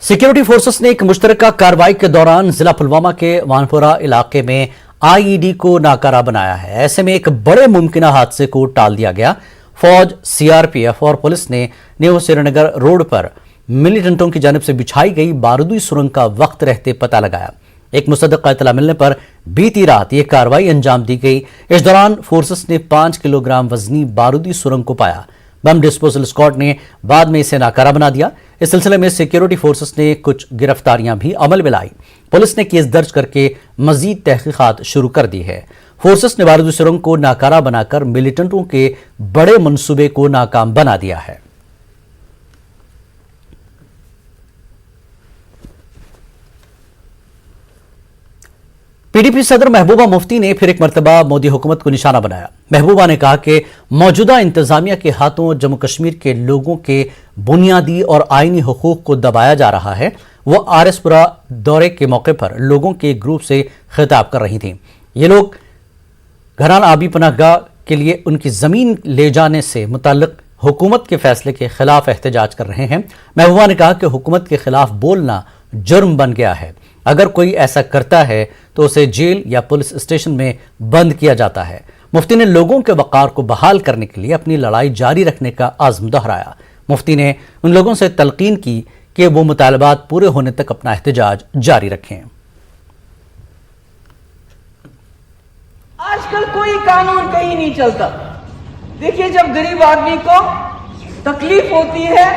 Security forces ने एक मुश्तरका कार्रवाई के दौरान जिला पुलवामा के वानपुरा इलाके में आईईडी को नाकारा बनाया है। ऐसे में एक बड़े मुमकिना हादसे को टाल दिया गया। फौज, सीआरपीएफ और पुलिस ने न्यू श्रीनगर रोड पर मिलिटेंटों की जानिब से बिछाई गई बारूदी सुरंग का वक्त रहते पता लगाया। एक मुसद्दक़ इत्तला मिलने पर बीती रात यह कार्रवाई अंजाम दी गई। इस दौरान फोर्सेस ने 5 किलोग्राम वजनी बारूदी सुरंग को पाया। बम डिस्पोजल स्क्वाड ने बाद में इसे नाकारा बना दिया। इस सिलसिले में सिक्योरिटी फोर्सेस ने कुछ गिरफ्तारियां भी अमल में लाई। पुलिस ने केस दर्ज करके मजीद तहकीकात शुरू कर दी है। फोर्सेस ने बारूदी सुरंग को नाकारा बनाकर मिलिटेंटों के बड़े मंसूबे को नाकाम बना दिया है। पीडीपी सदर महबूबा मुफ्ती ने फिर एक मरतबा मोदी हुकूमत को निशाना बनाया। महबूबा ने कहा कि मौजूदा इंतजामिया के हाथों जम्मू कश्मीर के लोगों के बुनियादी और आईनी हुकूक को दबाया जा रहा है। वो आरएसपुरा दौरे के मौके पर लोगों के एक ग्रुप से खिताब कर रही थी। ये लोग घरान आबी पनाहगाह के लिए उनकी जमीन ले जाने से मुताल्लिक हुकूमत के फैसले के खिलाफ एहतजाज कर रहे हैं। महबूबा ने कहा कि हुकूमत के खिलाफ बोलना जुर्म बन गया है। अगर कोई ऐसा करता है तो उसे जेल या पुलिस स्टेशन में बंद किया जाता है। मुफ्ती ने लोगों के वक़ार को बहाल करने के लिए अपनी लड़ाई जारी रखने का आज़म दोहराया। मुफ्ती ने उन लोगों से तलकीन की कि वो मुतालबात पूरे होने तक अपना एहतजाज जारी रखें। आजकल कोई कानून कहीं नहीं चलता। देखिए, जब गरीब आदमी को तकलीफ होती है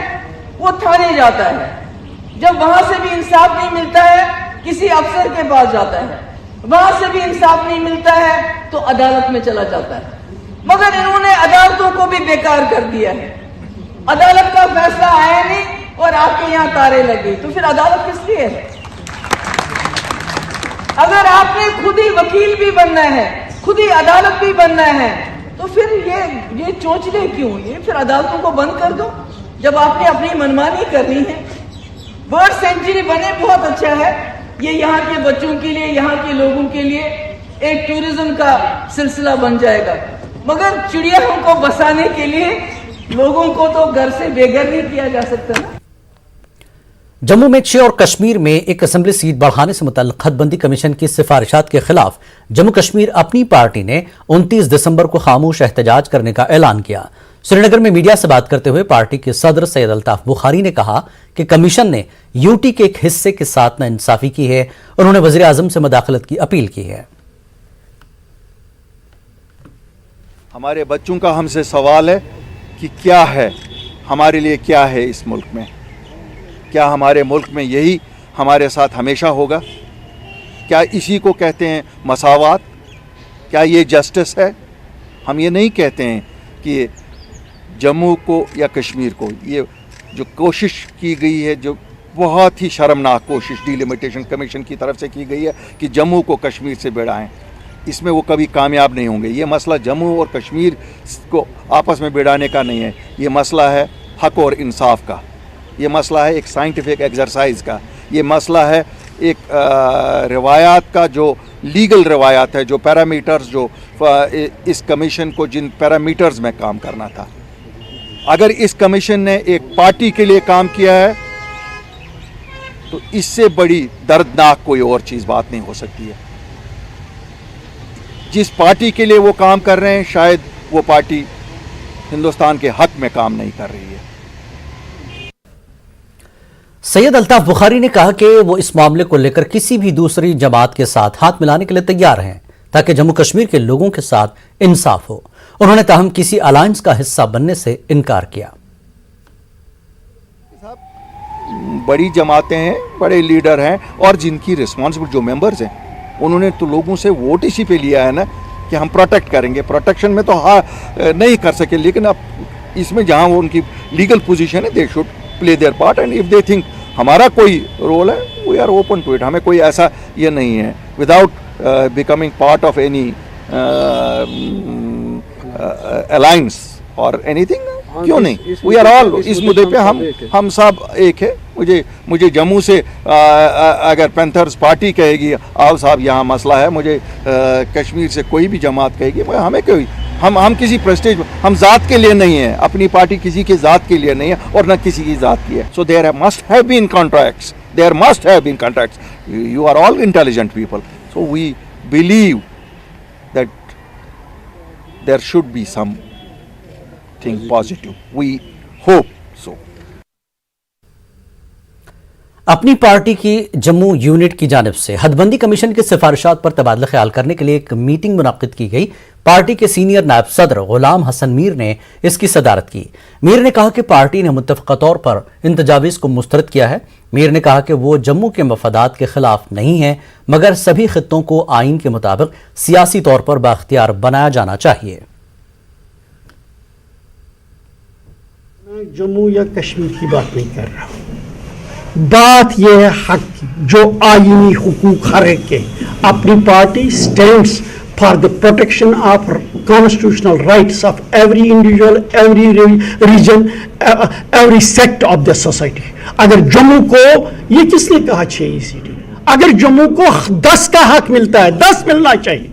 वो थाने जाता है। जब वहां से भी इंसाफ नहीं मिलता है किसी अफसर के पास जाता है। वहां से भी इंसाफ नहीं मिलता है तो अदालत में चला जाता है। मगर इन्होंने अदालतों को भी बेकार कर दिया है। अदालत का फैसला आया नहीं और आपके यहां तारे लगे, तो फिर अदालत किस लिए है? अगर आपने खुद ही वकील भी बनना है, खुद ही अदालत भी बनना है, तो फिर ये चोचले क्यों? ये फिर अदालतों को बंद कर दो जब आपने अपनी मनमानी करनी है। बर्ड सेंचुरी बने, बहुत अच्छा है। ये यहाँ के बच्चों के लिए, यहाँ के लोगों के लिए एक टूरिज्म का सिलसिला बन जाएगा। मगर चिड़ियाओं को बसाने के लिए लोगों को तो घर से बेघर नहीं किया जा सकता ना। जम्मू में 6 और कश्मीर में एक असेंबली सीट बढ़ाने से मुतल्लिक हदबंदी कमीशन की सिफारिशात के खिलाफ जम्मू कश्मीर अपनी पार्टी ने 29 दिसंबर को खामोश एहतजाज करने का ऐलान किया। श्रीनगर में मीडिया से बात करते हुए पार्टी के सदर सैयद अल्ताफ बुखारी ने कहा कि कमीशन ने यूटी के एक हिस्से के साथ नाइंसाफी की है। उन्होंने वजीर आजम से मुदाखलत की अपील की है। हमारे बच्चों का हमसे सवाल है कि क्या है हमारे लिए, क्या है इस मुल्क में? क्या हमारे मुल्क में यही हमारे साथ हमेशा होगा? क्या इसी को कहते हैं मसावात? क्या ये जस्टिस है? हम ये नहीं कहते हैं कि जम्मू को या कश्मीर को, ये जो कोशिश की गई है, जो बहुत ही शर्मनाक कोशिश डिलिमिटेशन कमीशन की तरफ से की गई है कि जम्मू को कश्मीर से भिड़ाएं, इसमें वो कभी कामयाब नहीं होंगे। ये मसला जम्मू और कश्मीर को आपस में भिड़ाने का नहीं है। ये मसला है हक और इंसाफ का। ये मसला है एक साइंटिफिक एक्सरसाइज का। ये मसला है एक रवायात का, जो लीगल रवायात है, जो पैरामीटर्स, जो इस कमीशन को जिन पैरामीटर्स में काम करना था। अगर इस कमीशन ने एक पार्टी के लिए काम किया है तो इससे बड़ी दर्दनाक कोई और चीज़ बात नहीं हो सकती है। जिस पार्टी के लिए वो काम कर रहे हैं, शायद वो पार्टी हिंदुस्तान के हक में काम नहीं कर रही है। सैयद अल्ताफ बुखारी ने कहा कि वो इस मामले को लेकर किसी भी दूसरी जमात के साथ हाथ मिलाने के लिए तैयार हैं ताकि जम्मू कश्मीर के लोगों के साथ इंसाफ हो। उन्होंने ताहम किसी अलायंस का हिस्सा बनने से इनकार किया। बड़ी जमातें हैं, बड़े लीडर हैं और जिनकी रिस्पॉन्सिबल जो मेंबर्स हैं, उन्होंने तो लोगों से वोट इसी पे लिया है ना कि हम प्रोटेक्ट करेंगे। प्रोटेक्शन में तो नहीं कर सके, लेकिन अब इसमें जहां वो उनकी लीगल पोजीशन है, they should play their part. And if they think हमारा कोई रोल है, we are open to it. हमें कोई ऐसा ये नहीं है without becoming part of any alliance और एनीथिंग, क्यों नहीं? वी आर ऑल, इस मुद्दे पे हम सब एक है। मुझे जम्मू से अगर पैंथर्स पार्टी कहेगी आओ साहब यहाँ मसला है, मुझे कश्मीर से कोई भी जमात कहेगी, हमें कोई, हम किसी प्रेस्टीज, हम जात के लिए नहीं है, अपनी पार्टी किसी के जात के लिए नहीं है और न किसी की जात की है। So there must have been contracts there must have been contacts. You are all intelligent people, so we believe that there should be something positive. We hope so. अपनी पार्टी की जम्मू यूनिट की जानिब से हदबंदी कमीशन की सिफारिशात पर तबादला ख्याल करने के लिए एक मीटिंग मुनक्किद की गई। पार्टी के सीनियर नायब सदर गुलाम हसन मीर ने इसकी सदारत की। मीर ने कहा कि पार्टी ने मुत्तफ़क़ा तौर पर इन तजावीज़ को मुस्तरद किया है। मीर ने कहा कि वो जम्मू के मफादात के खिलाफ नहीं है, मगर सभी खित्तों को आइन के मुताबिक सियासी तौर पर बाख्तियार बनाया जाना चाहिए। जम्मू या कश्मीर की बात नहीं कर रहा हूँ, बात यह है हक की, जो आईनी हुकूक हर एक के। अपनी party stands for the protection of constitutional rights of every individual, every region, every sect of the society. अगर जम्मू को, ये किसने कहा 6 सीटें, अगर जम्मू को 10 का हक मिलता है, 10 मिलना चाहिए,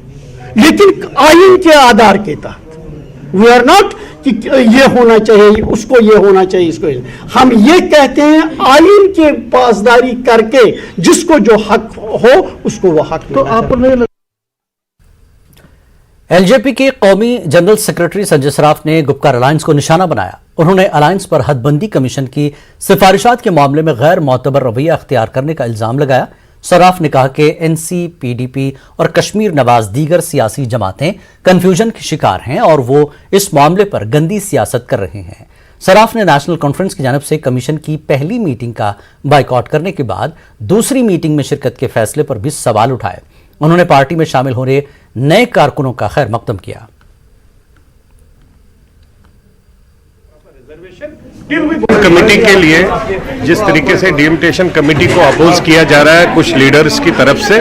लेकिन आइन के आधार के तहत। वी आर नॉट कि ये होना चाहिए, उसको ये होना चाहिए, इसको हम ये कहते हैं आइन के पासदारी करके जिसको जो हक हो उसको वो हक। तो आपने एलजेपी के कौमी जनरल सेक्रेटरी संजय सराफ ने गुपकार अलायंस को निशाना बनाया। उन्होंने अलायंस पर हदबंदी कमीशन की सिफारिशात के मामले में गैर मोतबर रवैया अख्तियार करने का इल्जाम लगाया। सराफ ने कहा कि एनसी, पीडीपी और कश्मीर नवाज दीगर सियासी जमातें कन्फ्यूजन के शिकार हैं और वो इस मामले पर गंदी सियासत कर रहे हैं। सराफ ने नेशनल कॉन्फ्रेंस की जानिब से कमीशन की पहली मीटिंग का बाइकआउट करने के बाद दूसरी मीटिंग में शिरकत के फैसले पर भी सवाल उठाए। उन्होंने पार्टी में शामिल हो रहे नए कारकुनों का खैर मकदम किया। कमेटी के लिए जिस तरीके से डिलिमिटेशन कमेटी को अपोज किया जा रहा है कुछ लीडर्स की तरफ से,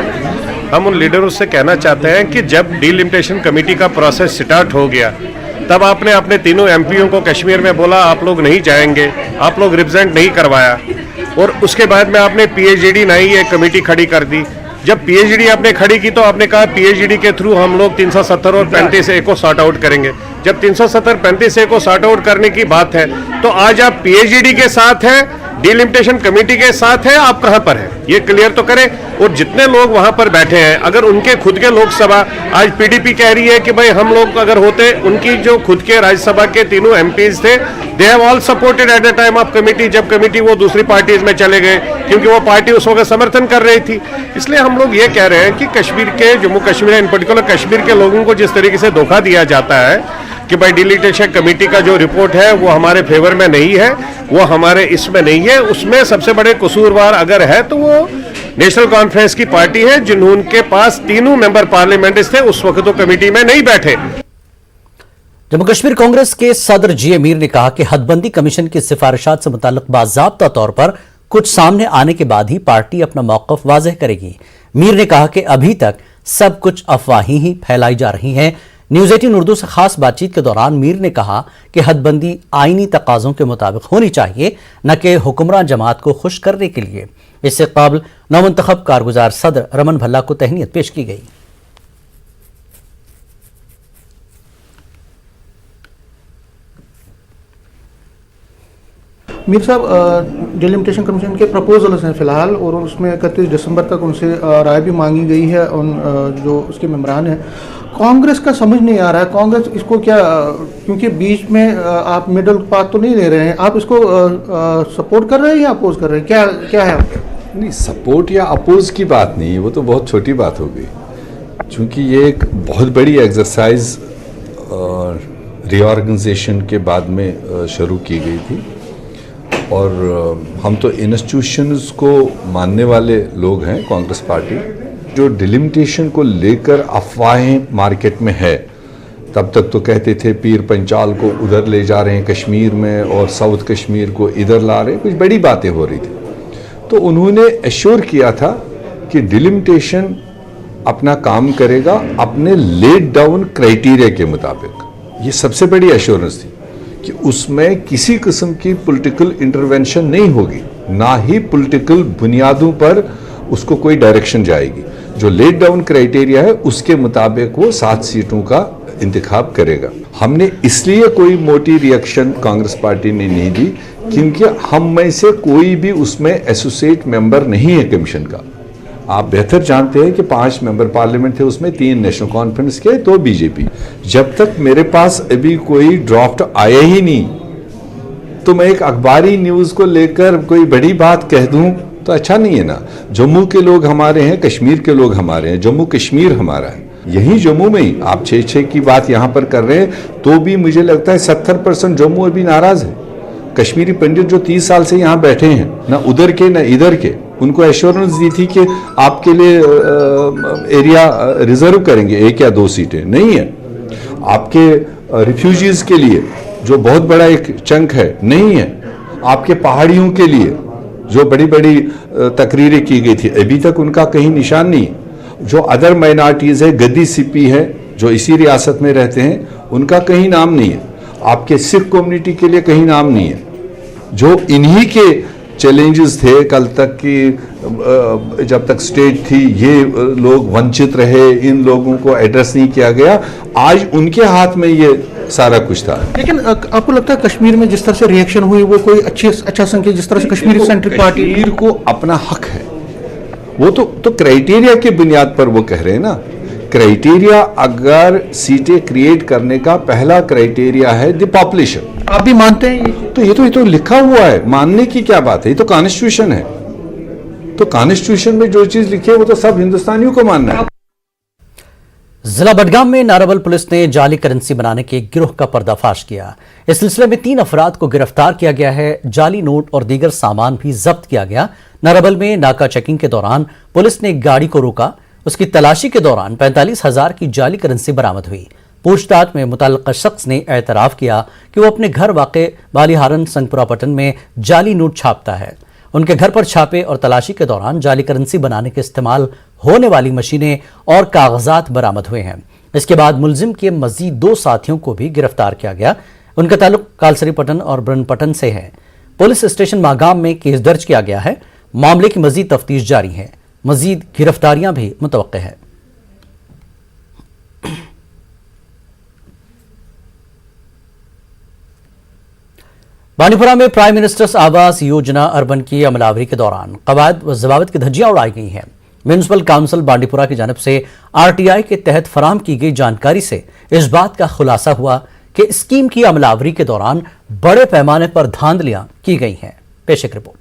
हम उन लीडरों से कहना चाहते हैं कि जब डिलिमिटेशन कमेटी का प्रोसेस स्टार्ट हो गया तब आपने अपने तीनों एमपीओ को कश्मीर में बोला आप लोग नहीं जाएंगे, आप लोग रिप्रेजेंट नहीं करवाया, और उसके बाद में आपने पीएचडी नहीं ये कमेटी खड़ी कर दी। जब पीएचडी आपने खड़ी की तो आपने कहा पीएचडी के थ्रू हम लोग 370 और 35A को सॉर्ट आउट करेंगे। जब 370 35A को सॉर्ट आउट करने की बात है तो आज आप पीएचडी के साथ हैं, डिलिमिटेशन कमेटी के साथ है, आप कहां पर हैं ये क्लियर तो करें। और जितने लोग वहां पर बैठे हैं, अगर उनके खुद के लोकसभा, आज पीडीपी कह रही है कि भाई हम लोग अगर होते, उनकी जो खुद के राज्यसभा के तीनों एमपीज थे, they have all supported at the time of committee, जब कमेटी वो दूसरी पार्टीज में चले गए क्योंकि वो पार्टी उस वक्त समर्थन कर रही थी। इसलिए हम लोग ये कह रहे हैं कि कश्मीर के, जम्मू कश्मीर इन पर्टिकुलर कश्मीर के लोगों को जिस तरीके से धोखा दिया जाता है कि भाई डिलिमिटेशन कमेटी का जो रिपोर्ट है वो हमारे फेवर में नहीं है, वो हमारे इसमें नहीं है, उसमें सबसे बड़े कसूरवार अगर है तो वो नेशनल कॉन्फ्रेंस की पार्टी है, जिन्होंने पास तीनों मेंबर पार्लियामेंट थे, उस वक्त तो कमेटी में नहीं बैठे। जम्मू कश्मीर कांग्रेस के सदर जी मीर ने कहा कि हदबंदी कमीशन की सिफारिशात से मुताल्लिक बाज़ाब्ता तौर पर कुछ सामने आने के बाद ही पार्टी अपना मौक़िफ़ वाज़ेह करेगी। मीर ने कहा कि अभी तक सब कुछ अफवाहें ही फैलाई जा रही हैं। न्यूज़ 18 उर्दू से खास बातचीत के दौरान मीर ने कहा कि हदबंदी आईनी तकाज़ों के मुताबिक होनी चाहिए, न कि हुक्मरान जमात को खुश करने के लिए। इससे कबल नौमुंतखब कारगुजार सदर रमन भल्ला को तहनीत पेश की गई। मीर साहब, डिलिमिटेशन कमीशन के प्रपोजल्स हैं फ़िलहाल, और उसमें 31 दिसंबर तक उनसे राय भी मांगी गई है। उन जो उसके मेम्बरान हैं, कांग्रेस का समझ नहीं आ रहा है, कांग्रेस इसको क्या, क्योंकि बीच में आप मिडल पाथ तो नहीं ले रहे हैं, आप इसको सपोर्ट कर रहे हैं या अपोज कर रहे हैं, क्या क्या है? नहीं, सपोर्ट या अपोज की बात नहीं है, वो तो बहुत छोटी बात हो गई, क्योंकि ये एक बहुत बड़ी एक्सरसाइज रीऑर्गेनाइजेशन के बाद में शुरू की गई थी, और हम तो इंस्टीट्यूशंस को मानने वाले लोग हैं कांग्रेस पार्टी। जो डिलिमिटेशन को लेकर अफवाहें मार्केट में है, तब तक तो कहते थे पीर पंचाल को उधर ले जा रहे हैं कश्मीर में और साउथ कश्मीर को इधर ला रहे हैं, कुछ बड़ी बातें हो रही थी। तो उन्होंने एश्योर किया था कि डिलिमिटेशन अपना काम करेगा अपने लेड डाउन क्राइटेरिया के मुताबिक। ये सबसे बड़ी एश्योरेंस थी कि उसमें किसी किस्म की पॉलिटिकल इंटरवेंशन नहीं होगी, ना ही पॉलिटिकल बुनियादों पर उसको कोई डायरेक्शन जाएगी। जो लेड डाउन क्राइटेरिया है उसके मुताबिक वो 7 सीटों का इंतखाब करेगा। हमने इसलिए कोई मोटी रिएक्शन कांग्रेस पार्टी ने नहीं दी क्योंकि हम में से कोई भी उसमें एसोसिएट मेंबर नहीं है कमीशन का। आप बेहतर जानते हैं कि 5 मेंबर पार्लियामेंट थे, उसमें 3 नेशनल कॉन्फ्रेंस के, 2 बीजेपी। जब तक मेरे पास अभी कोई ड्राफ्ट आया ही नहीं तो मैं एक अखबारी न्यूज को लेकर कोई बड़ी बात कह दूं तो अच्छा नहीं है ना। जम्मू के लोग हमारे हैं, कश्मीर के लोग हमारे हैं, जम्मू कश्मीर हमारा है। यही जम्मू में ही आप 6-6 की बात यहां पर कर रहे हैं तो भी मुझे लगता है 70% जम्मू अभी नाराज है। कश्मीरी पंडित जो 30 साल से यहां बैठे हैं, ना उधर के ना इधर के, उनको एश्योरेंस दी थी कि आपके लिए एरिया रिजर्व करेंगे 1 या 2 सीटें, नहीं है। आपके रिफ्यूजीज के लिए जो बहुत बड़ा एक चंक है, नहीं है। आपके पहाड़ियों के लिए जो बड़ी बड़ी तकरीरें की गई थी, अभी तक उनका कहीं निशान नहीं। जो अदर माइनॉरिटीज है, गद्दी सिपी है जो इसी रियासत में रहते हैं, उनका कहीं नाम नहीं है। आपके सिख कम्युनिटी के लिए कहीं नाम नहीं है। जो इन्हीं के चैलेंजेस थे कल तक कि जब तक स्टेट थी ये लोग वंचित रहे, इन लोगों को एड्रेस नहीं किया गया, आज उनके हाथ में ये सारा कुछ था। लेकिन आपको लगता है कश्मीर में जिस तरह से रिएक्शन हुई वो कोई अच्छा संकेत, जिस तरह से कश्मीरी सेंट्रिक पार्टी कश्मीर को अपना हक है, वो तो क्राइटेरिया की बुनियाद पर वो कह रहे हैं ना। क्राइटेरिया अगर सीटें क्रिएट करने का पहला क्राइटेरिया है द पॉपुलेशन। आप भी मानते हैं ये? तो ये तो लिखा हुआ है, मानने की क्या बात है, ये तो कॉन्स्टिट्यूशन है। तो कॉन्स्टिट्यूशन में जो चीज लिखी है वो तो सब हिंदुस्तानियों को मानना है। जिला बडगाम में नाराबल पुलिस ने जाली करेंसी बनाने के एक गिरोह का पर्दाफाश किया। इस सिलसिले में 3 अफराद को गिरफ्तार किया गया है। जाली नोट और दीगर सामान भी जब्त किया गया। नाराबल में नाका चेकिंग के दौरान पुलिस ने एक गाड़ी को रोका। उसकी तलाशी के दौरान 45,000 की जाली करेंसी बरामद हुई। पूछताछ में मुतल्लिका शख्स ने एतराफ किया कि वो अपने घर वाक़े बालीहारन संगपुरा पटन में जाली नोट छापता है। उनके घर पर छापे और तलाशी के दौरान जाली करेंसी बनाने के इस्तेमाल होने वाली मशीनें और कागजात बरामद हुए हैं। इसके बाद मुलजिम के मजीद 2 साथियों को भी गिरफ्तार किया गया। उनका ताल्लुक कालसरी पटन और ब्रनपटन से है। पुलिस स्टेशन मागाम में केस दर्ज किया गया है। मामले की मजीद तफ्तीश जारी है। मजीद गिरफ्तारियां भी मुतवक्के है। बांडीपुरा में prime ministers Awas Yojana urban की अमलावरी के दौरान कवायद व जवाबत की धज्जियां उड़ाई गई हैं। म्यूनिसिपल काउंसिल बांडीपुरा की जानिब से आरटीआई के तहत फराहम की गई जानकारी से इस बात का खुलासा हुआ कि स्कीम की अमलावरी के दौरान बड़े पैमाने पर धांधलियां की गई हैं। पेश एक रिपोर्ट।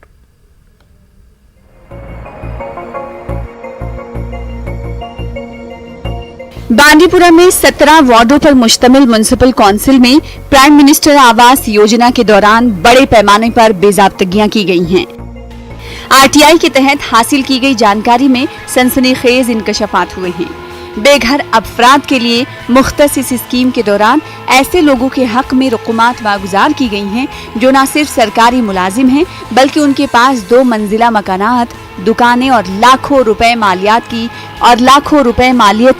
बांडीपुरा में 17 वार्डों पर मुश्तमिल म्युनिसिपल काउंसिल में प्राइम मिनिस्टर आवास योजना के दौरान बड़े पैमाने पर बेजाब्तगियां की गई हैं। आरटीआई के तहत हासिल की गई जानकारी में सनसनीखेज इंकशाफात हुए हैं। बेघर अफराद के लिए मुख्तस इस स्कीम के दौरान ऐसे लोगों के हक में रकूमात वागुजार की गई हैं जो न सिर्फ सरकारी मुलाजिम हैं बल्कि उनके पास 2 मंजिला मकानात, दुकानें और लाखों रुपए मालियत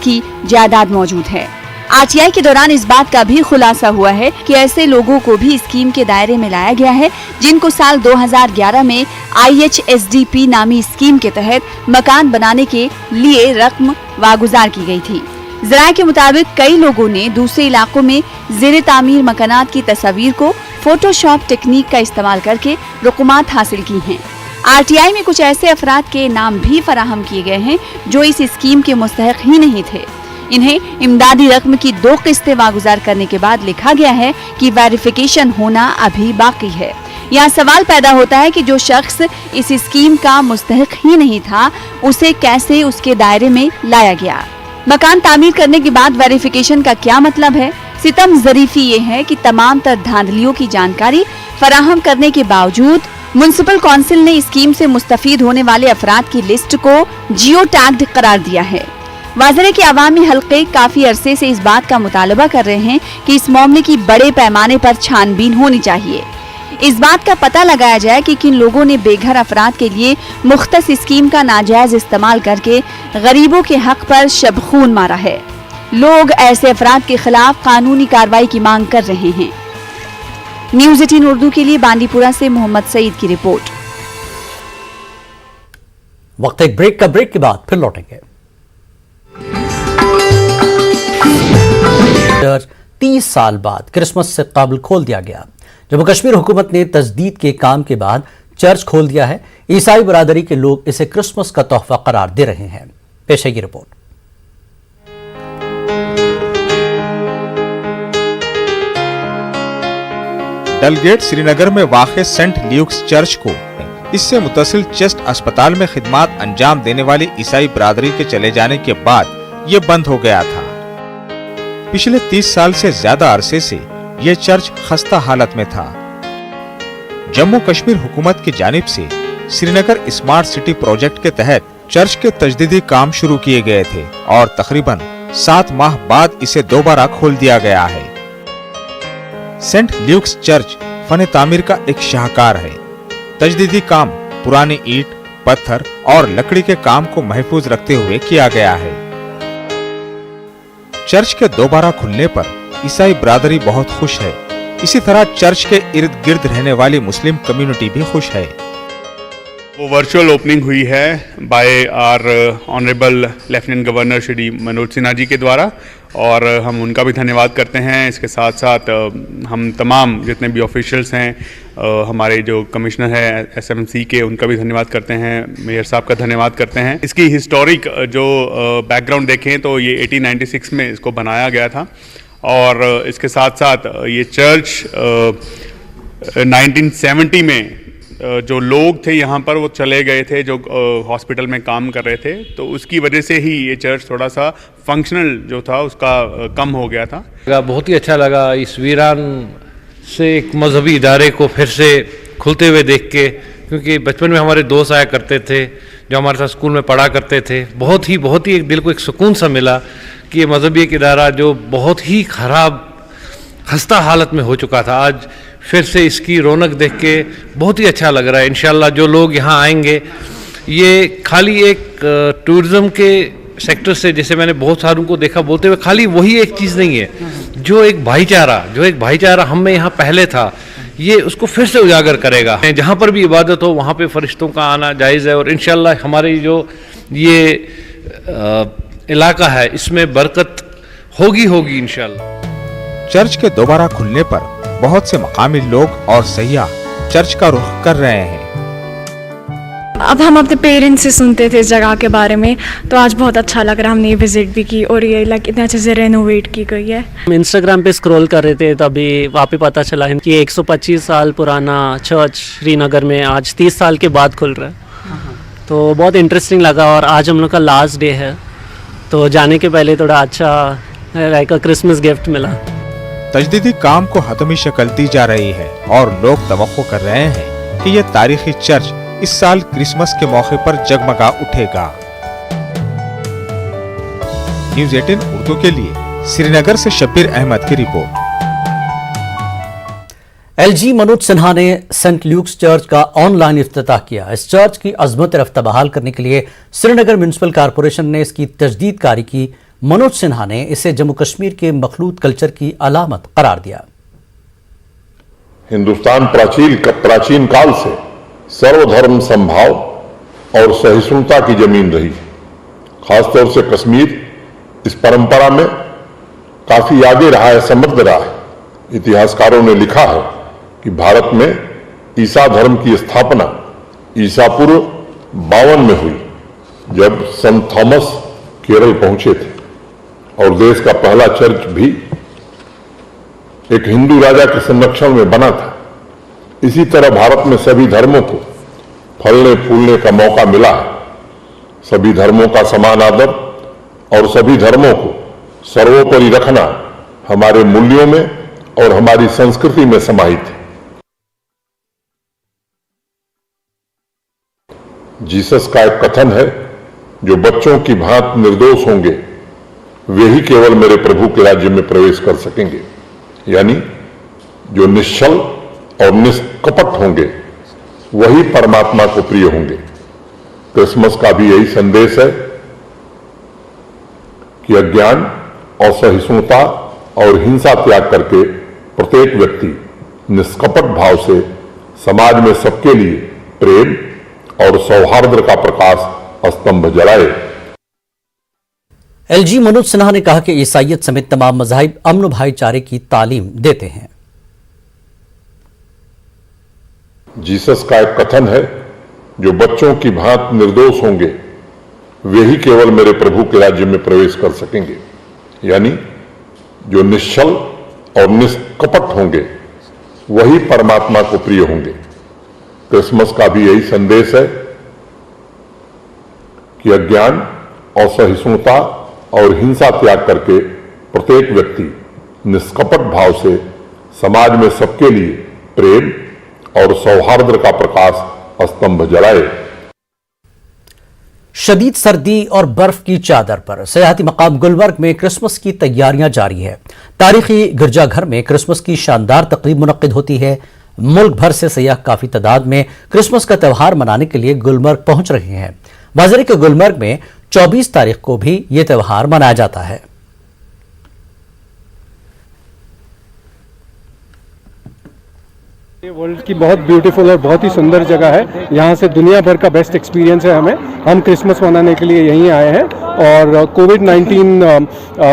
की जायदाद मौजूद है। आरटीआई के दौरान इस बात का भी खुलासा हुआ है कि ऐसे लोगों को भी स्कीम के दायरे में लाया गया है जिनको साल 2011 में IHSDP नामी स्कीम के तहत मकान बनाने के लिए रकम वागुजार की गई थी। ज़राए के मुताबिक कई लोगों ने दूसरे इलाकों में ज़ेरे तामीर मकानात की तस्वीर को फोटोशॉप टेक्निक का इस्तेमाल करके रकूमात हासिल की हैं। आरटीआई में कुछ ऐसे अफराद के नाम भी फराहम किए गए हैं जो इस स्कीम के मुस्तहक ही नहीं थे। इन्हें इमदादी रकम की 2 किस्तें वागुजार करने के बाद लिखा गया है कि वेरिफिकेशन होना अभी बाकी है। यहाँ सवाल पैदा होता है कि जो शख्स इस स्कीम का मुस्तहक ही नहीं था उसे कैसे उसके दायरे में लाया गया। मकान तामीर करने के बाद वेरिफिकेशन का क्या मतलब है? सितम ज़रीफी ये है कि तमाम तर धांधलियों की जानकारी फराहम करने के बावजूद म्युनिसिपल काउंसिल ने स्कीम से मुस्तफीद होने वाले अफराद की लिस्ट को जियो टैग्ड करार दिया है। वाज़रे के अवामी हल्के काफी अरसे से इस बात का मुतालबा कर रहे हैं कि इस मामले की बड़े पैमाने पर छानबीन होनी चाहिए। इस बात का पता लगाया जाए कि किन लोगों ने बेघर अफराद के लिए मुख्तस स्कीम का नाजायज इस्तेमाल करके गरीबों के हक पर शबखून मारा है। लोग ऐसे अफराद के खिलाफ कानूनी कार्रवाई की मांग कर रहे हैं। न्यूज़ 18 उर्दू के लिए बांडीपुरा से मोहम्मद सईद की रिपोर्ट। वक्त एक ब्रेक का, ब्रेक के बाद फिर लौटेंगे। चर्च 30 साल बाद क्रिसमस से कबल खोल दिया गया। जम्मू कश्मीर हुकूमत ने तजदीद के काम के बाद चर्च खोल दिया है। ईसाई बरादरी के लोग इसे क्रिसमस का तोहफा करार दे रहे हैं। पेश है ये रिपोर्ट। डलगेट श्रीनगर में वाक़े सेंट ल्यूक्स चर्च को इससे मुतसिल चेस्ट अस्पताल में खिदमात अंजाम देने वाली ईसाई बरादरी के चले जाने के बाद ये बंद हो गया था। पिछले 30 साल से ज्यादा अरसे से ये चर्च खस्ता हालत में था। जम्मू कश्मीर हुकूमत की जानिब से श्रीनगर स्मार्ट सिटी प्रोजेक्ट के तहत चर्च के तजदीदी काम शुरू किए गए थे और तकरीबन 7 माह बाद इसे दोबारा खोल दिया गया है। सेंट ल्यूक्स चर्च फन तामीर का एक शाहकार है। तजदीदी काम पुरानी ईंट, पत्थर और लकड़ी के काम को महफूज रखते हुए किया गया है। चर्च के दोबारा खुलने पर ईसाई बरादरी बहुत खुश है। इसी तरह चर्च के इर्द गिर्द रहने वाली मुस्लिम कम्युनिटी भी खुश है। वो वर्चुअल ओपनिंग हुई है by our honourable lieutenant governor Shri Manoj Sinha ji के द्वारा और हम उनका भी धन्यवाद करते हैं। इसके साथ साथ हम तमाम जितने भी ऑफिशियल्स हैं, हमारे जो कमिश्नर हैं SMC के, उनका भी धन्यवाद करते हैं। मेयर साहब का धन्यवाद करते हैं। इसकी हिस्टोरिक जो बैकग्राउंड देखें तो ये 1896 में इसको बनाया गया था और इसके साथ साथ ये चर्च 1970 में जो लोग थे यहाँ पर वो चले गए थे जो हॉस्पिटल में काम कर रहे थे, तो उसकी वजह से ही ये चर्च थोड़ा सा फंक्शनल जो था उसका कम हो गया था। बहुत ही अच्छा लगा इस वीरान से एक मजहबी इदारे को फिर से खुलते हुए देख के, क्योंकि बचपन में हमारे दोस्त आया करते थे जो हमारे साथ स्कूल में पढ़ा करते थे। बहुत ही दिल को एक सुकून सा मिला कि ये मजहबी एक इदारा जो बहुत ही ख़राब खस्ता हालत में हो चुका था, आज फिर से इसकी रौनक देख के बहुत ही अच्छा लग रहा है। इंशाल्लाह जो लोग यहाँ आएंगे, ये खाली एक टूरिज़्म के सेक्टर से, जैसे मैंने बहुत सारों को देखा बोलते हुए, खाली वही एक चीज़ नहीं है, जो एक भाईचारा हम में यहाँ पहले था, ये उसको फिर से उजागर करेगा। जहाँ पर भी इबादत हो वहाँ पे फरिश्तों का आना जायज़ है और इंशाल्लाह हमारी जो ये इलाका है इसमें बरकत होगी इंशाल्लाह। चर्च के दोबारा खुलने पर बहुत से मकामी लोग और सयाह चर्च का रुख कर रहे हैं। अब हम अपने पेरेंट्स से सुनते थे इस जगह के बारे में, तो आज बहुत अच्छा लग रहा है। हमने ये विजिट भी की और ये इतने अच्छे से रेनोवेट की गई है। हम इंस्टाग्राम पे स्क्रॉल कर रहे थे तभी वहाँ पे पता चला है कि 125 साल पुराना चर्च श्रीनगर में आज 30 साल के बाद खुल रहा है। तो बहुत इंटरेस्टिंग लगा और आज हम लोग का लास्ट डे है, तो जाने के पहले थोड़ा अच्छा लाइक क्रिसमस गिफ्ट मिला। तजदीदी काम को हतमी शक्ल दी जा रही है और लोग तवक्को कर रहे हैं कि यह तारीखी चर्च इस साल क्रिसमस के मौके पर जगमगा उठेगा। न्यूज़ 18 उर्दू के लिए श्रीनगर से शब्बीर अहमद की रिपोर्ट। LG मनोज सिन्हा ने सेंट ल्यूक्स चर्च का ऑनलाइन इफ्तिताह किया। इस चर्च की अजमत रफ्ता बहाल करने के लिए श्रीनगर म्यूनिसिपल कारपोरेशन ने इसकी तजदीद कारी की। मनोज सिन्हा ने इसे जम्मू कश्मीर के मखलूत कल्चर की अलामत करार दिया। हिंदुस्तान प्राचीन काल से सर्वधर्म संभाव और सहिष्णुता की जमीन रही। खासतौर से कश्मीर इस परंपरा में काफी आगे रहा है, समृद्ध रहा है। इतिहासकारों ने लिखा है कि भारत में ईसा धर्म की स्थापना ईसा पूर्व 52 में हुई, जब संत थॉमस केरल पहुंचे थे और देश का पहला चर्च भी एक हिंदू राजा के संरक्षण में बना था। इसी तरह भारत में सभी धर्मों को फलने फूलने का मौका मिला है। सभी धर्मों का समान आदर और सभी धर्मों को सर्वोपरि रखना हमारे मूल्यों में और हमारी संस्कृति में समाहित है। जीसस का एक कथन है, जो बच्चों की भांति निर्दोष होंगे वे ही केवल मेरे प्रभु के राज्य में प्रवेश कर सकेंगे। यानी जो निश्चल और निष्कपट होंगे वही परमात्मा को प्रिय होंगे। क्रिसमस का भी यही संदेश है कि अज्ञान, असहिष्णुता और हिंसा त्याग करके प्रत्येक व्यक्ति निष्कपट भाव से समाज में सबके लिए प्रेम और सौहार्द का प्रकाश स्तंभ जलाए। एलजी मनोज सिन्हा ने कहा कि ईसाइयत समेत तमाम मज़ाहिब अमन भाईचारे की तालीम देते हैं। जीसस का एक कथन है, जो बच्चों की भांति निर्दोष होंगे वे ही केवल मेरे प्रभु के राज्य में प्रवेश कर सकेंगे। यानी जो निश्चल और निष्कपट होंगे वही परमात्मा को प्रिय होंगे। क्रिसमस का भी यही संदेश है कि अज्ञान और सहिष्णुता और हिंसा त्याग करके प्रत्येक व्यक्ति निष्कपट भाव से समाज में सबके लिए प्रेम और सौहार्द का प्रकाश स्तंभ जलाए। शदीद सर्दी और बर्फ की चादर पर सयाहती मकाम गुलमर्ग में क्रिसमस की तैयारियां जारी है। तारीखी गिरजाघर में क्रिसमस की शानदार तकरीब मुनक्किद होती है। मुल्क भर से सयाह काफी तादाद में क्रिसमस का त्यौहार मनाने के लिए गुलमर्ग पहुंच रहे हैं। बाज़ार के गुलमर्ग में 24 तारीख को भी ये त्यौहार मनाया जाता है। ये वर्ल्ड की बहुत ब्यूटीफुल और बहुत ही सुंदर जगह है। यहाँ से दुनिया भर का बेस्ट एक्सपीरियंस है हमें। हम क्रिसमस मनाने के लिए यहीं आए हैं और कोविड-19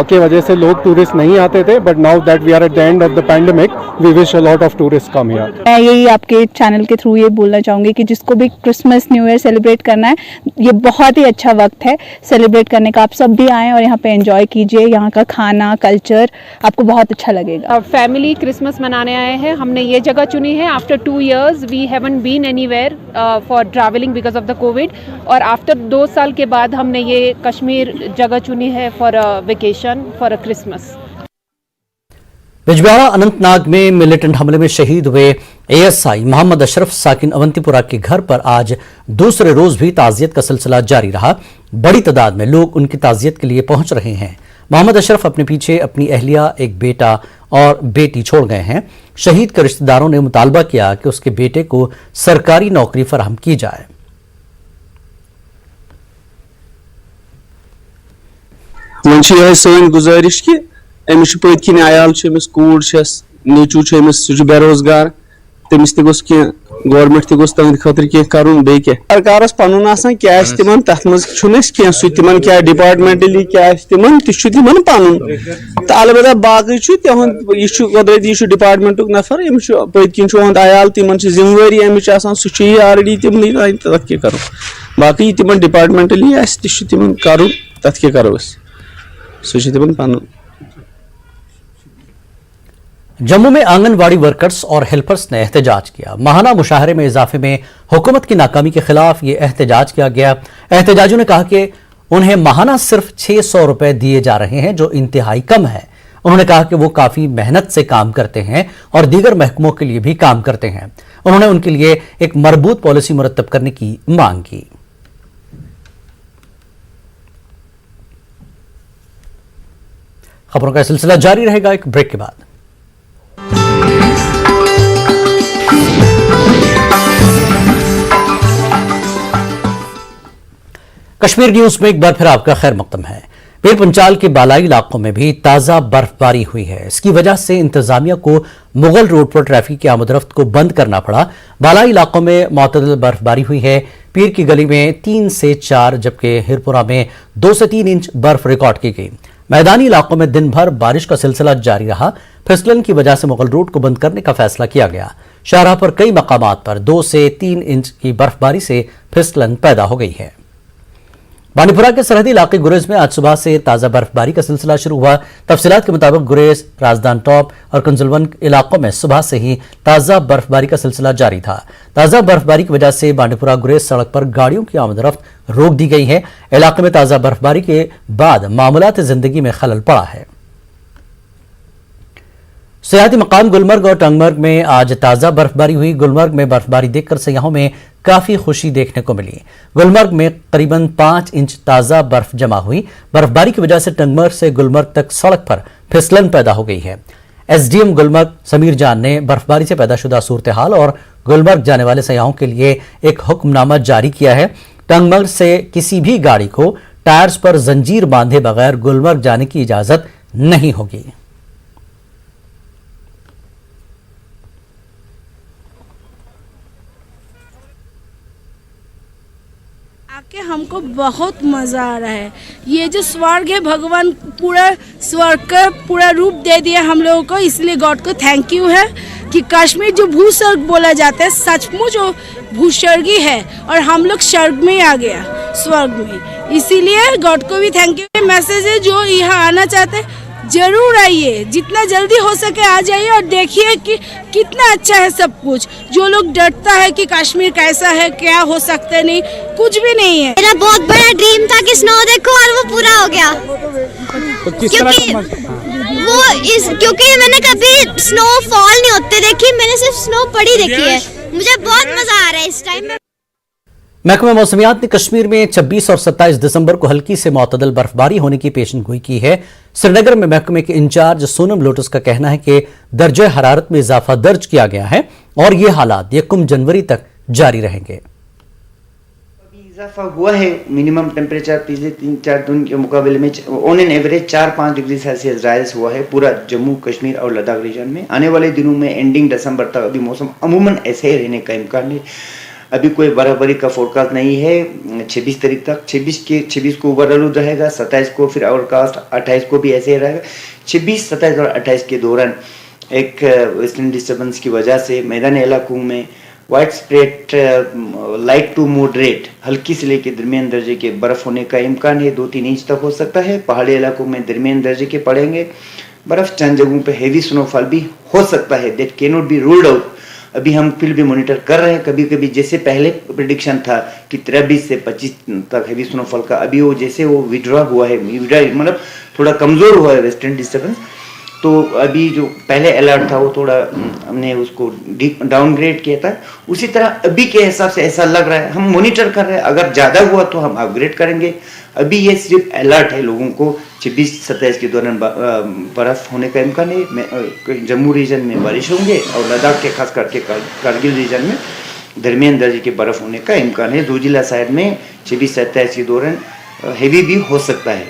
के वजह से लोग टूरिस्ट नहीं आते थे, but now that we are at the end of the pandemic we wish a lot of tourist come here. मैं यही आपके चैनल के थ्रू ये बोलना चाहूँगी कि जिसको भी क्रिसमस न्यू ईयर सेलिब्रेट करना है, ये बहुत ही अच्छा वक्त है सेलिब्रेट करने का। आप सब भी आएँ और यहाँ पे एंजॉय कीजिए। यहाँ का खाना, कल्चर आपको बहुत अच्छा लगेगा। फैमिली क्रिसमस मनाने आए हैं। हमने ये जगह चुनी है। After 2 years we haven't been anywhere for travelling because of the Covid, और आफ्टर 2 साल के बाद हमने ये कश्मीर जगह चुनी है for a vacation, for a Christmas. Bijbehara Anantnag में मिलिटेंट हमले में शहीद हुए एएसआई मोहम्मद अशरफ साकिन अवंतीपुरा के घर पर आज दूसरे रोज भी ताजियत का सिलसिला जारी रहा। बड़ी तादाद में लोग उनकी ताजियत के लिए पहुंच रहे हैं। मोहम्मद अशरफ अपने पीछे अपनी अहलिया, एक बेटा और बेटी छोड़ गए हैं। शहीद के रिश्तेदारों ने मुतालबा किया कि उसके बेटे को सरकारी नौकरी फराहम की जाए। वन गुजारिश कि अमिस पत किन आयाल कूड़ नीचू सह बेरोजगार, तमिस तह गवर्नमेंट तह तहद खतर कह कर सरकारस पन क्या तिमन तथ मज कह सह क्या डिपार्टमेंटली क्या तिमन तमन पन तो अलबत्ता बाकी यह कुदरती डिपार्टमेंट नफर पत किन आयाल तिमन जिम्मेवारी अमिच सह ऑलरेडी तिमन तथ क्या करो बाकी तिमन डिपार्टमेंटली तिमन कर तथ क्या करो सह तिमन पन। जम्मू में आंगनवाड़ी वर्कर्स और हेल्पर्स ने एहतजाज किया। माहाना मुशाहरे में इजाफे में हुकूमत की नाकामी के खिलाफ ये एहतजाज किया गया। एहतजाजियों ने कहा कि उन्हें माहाना सिर्फ 600 रुपए दिए जा रहे हैं, जो इंतहाई कम है। उन्होंने कहा कि वो काफी मेहनत से काम करते हैं और दीगर महकमों के लिए भी काम करते हैं। उन्होंने उनके लिए एक मरबूत पॉलिसी मुरत्तब करने की मांग की। खबरों का सिलसिला जारी रहेगा एक ब्रेक के बाद। कश्मीर न्यूज में एक बार फिर आपका खैर मकदम है। पीर पंचाल के बालाई इलाकों में भी ताज़ा बर्फबारी हुई है। इसकी वजह से इंतजामिया को मुगल रोड पर ट्रैफिक की आमदरफ्त को बंद करना पड़ा। बालाई इलाकों में मुतदल बर्फबारी हुई है। पीर की गली में 3 से 4 जबकि हिरपुरा में 2 से 3 इंच बर्फ रिकॉर्ड की गई। मैदानी इलाकों में दिन भर बारिश का सिलसिला जारी रहा। फिसलन की वजह से मुगल रोड को बंद करने का फैसला किया गया। शाहराह पर कई मकामात पर 2 से 3 इंच की बर्फबारी से फिसलन पैदा हो गई है। बांडीपुरा के सरहदी इलाके गुरेज में आज सुबह से ताज़ा बर्फबारी का सिलसिला शुरू हुआ। तफसीलात के मुताबिक गुरेज, राजदान टॉप और कंजुलवन इलाकों में सुबह से ही ताज़ा बर्फबारी का सिलसिला जारी था। ताज़ा बर्फबारी की वजह से बांडीपुरा गुरेज सड़क पर गाड़ियों की आमदरफ्त रोक दी गई है। इलाके में ताज़ा बर्फबारी के बाद मामूलात जिंदगी में खलल पड़ा है। सयाहती मकाम गुलमर्ग और टंगमर्ग में आज ताज़ा बर्फबारी हुई। गुलमर्ग में बर्फबारी देखकर सयाहों में काफी खुशी देखने को मिली। गुलमर्ग में करीबन 5 इंच ताज़ा बर्फ जमा हुई। बर्फबारी की वजह से टंगमर्ग से गुलमर्ग तक सड़क पर फिसलन पैदा हो गई है। एसडीएम गुलमर्ग समीर जान ने बर्फबारी से पैदाशुदा सूरत हाल और गुलमर्ग जाने वाले सयाहों के लिए एक हुक्मनामा जारी किया है। टंगमर्ग से किसी भी गाड़ी को टायर्स पर जंजीर बांधे बगैर गुलमर्ग जाने की इजाजत नहीं होगी। आके हमको बहुत मज़ा आ रहा है। ये जो स्वर्ग है, भगवान पूरा स्वर्ग का पूरा रूप दे दिया हम लोगों को, इसलिए गॉड को थैंक यू है कि कश्मीर जो भूस्वर्ग बोला जाता है सचमुच जो भूस्वर्गी है और हम लोग स्वर्ग में आ गया, स्वर्ग में। इसीलिए गॉड को भी थैंक यू। मैसेज है जो यहाँ आना चाहते हैं जरूर आइए, जितना जल्दी हो सके आ जाइए और देखिए कि कितना अच्छा है सब कुछ। जो लोग डरता है कि कश्मीर कैसा है, क्या हो सकता है, नहीं, कुछ भी नहीं है। मेरा बहुत बड़ा ड्रीम था कि स्नो देखो और वो पूरा हो गया। तो किस तरह क्योंकि मैंने कभी स्नोफॉल नहीं होते देखी, मैंने सिर्फ स्नो पड़ी देखी है। मुझे बहुत मजा आ रहा है इस टाइम में। महकमा मौसमियात ने कश्मीर में 26 और 27 दिसंबर को हल्की से मुअतदल बर्फबारी होने की पेशनगोई की है। श्रीनगर में महकमे के इंचार्ज सोनम लोटस का कहना है कि दर्जे हरारत में इजाफा दर्ज किया गया है और ये हालात 1 जनवरी तक जारी रहेंगे। इजाफा हुआ है, मिनिमम टेम्परेचर पिछले 3-4 दिन के मुकाबले में on an average 4-5 degree Celsius rise हुआ है पूरा जम्मू कश्मीर और लद्दाख रीजन में। आने वाले दिनों में एंडिंग दिसंबर तक अभी मौसम अमूमन ऐसे ही रहने का इम्कान है। अभी कोई बर्फबारी का फोरकास्ट नहीं है 26 तारीख तक। 26 को ओवरऑल रहेगा, 27 को फिर ओवरकास्ट, 28 को भी ऐसे ही रहेगा। 26, 27 और 28 के दौरान एक वेस्टर्न डिस्टर्बेंस की वजह से मैदानी इलाकों में wide spread light to moderate हल्की से लेकर दरमियान दर्जे के बर्फ होने का इम्कान है। 2-3 इंच तक हो सकता है। पहाड़ी इलाकों में दरमियान दर्जे के पड़ेंगे बर्फ। चंद जगहों पे हेवी स्नोफॉल भी हो सकता है, that can not be ruled out. अभी हम फिर भी मॉनिटर कर रहे हैं। कभी कभी जैसे पहले प्रेडिक्शन था कि 23 से 25 तक हेवी स्नोफॉल का, अभी वो जैसे वो विड्रॉ हुआ है, मतलब थोड़ा कमज़ोर हुआ है वेस्टर्न डिस्टर्बेंस, तो अभी जो पहले अलर्ट था वो थोड़ा हमने उसको डाउनग्रेड किया था। उसी तरह अभी के हिसाब से ऐसा लग रहा है, हम मॉनिटर कर रहे हैं। अगर ज़्यादा हुआ तो हम अपग्रेड करेंगे। अभी ये सिर्फ अलर्ट है लोगों को 26-27 के दौरान बर्फ होने का इम्कान है। जम्मू रीजन में बारिश होंगे और लद्दाख के खास करके कारगिल रीजन में दरमियान दर्जे के बर्फ होने का इम्कान है। जोजिला साइड में 26-27 के दौरान हेवी भी हो सकता है।